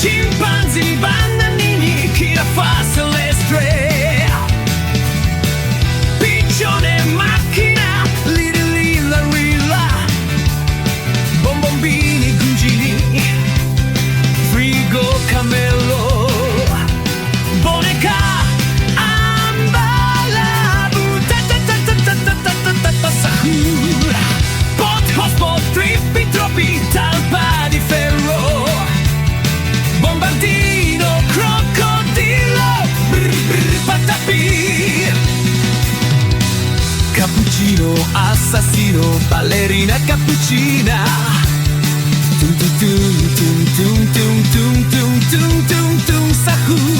Scimpanzi, bananini, chi Silvestre, piccione, macchina, lilla rilla, bombombini, cugini, frigo, cammello, boneca, ambala, sakura, pot, hotspot, trippi, troppi, talpa di ferro, bombardino, crocodilo, patapì, cappuccino, assassino, ballerina cappuccina, tum tum tum tum tum tum tum tum tum tum tum,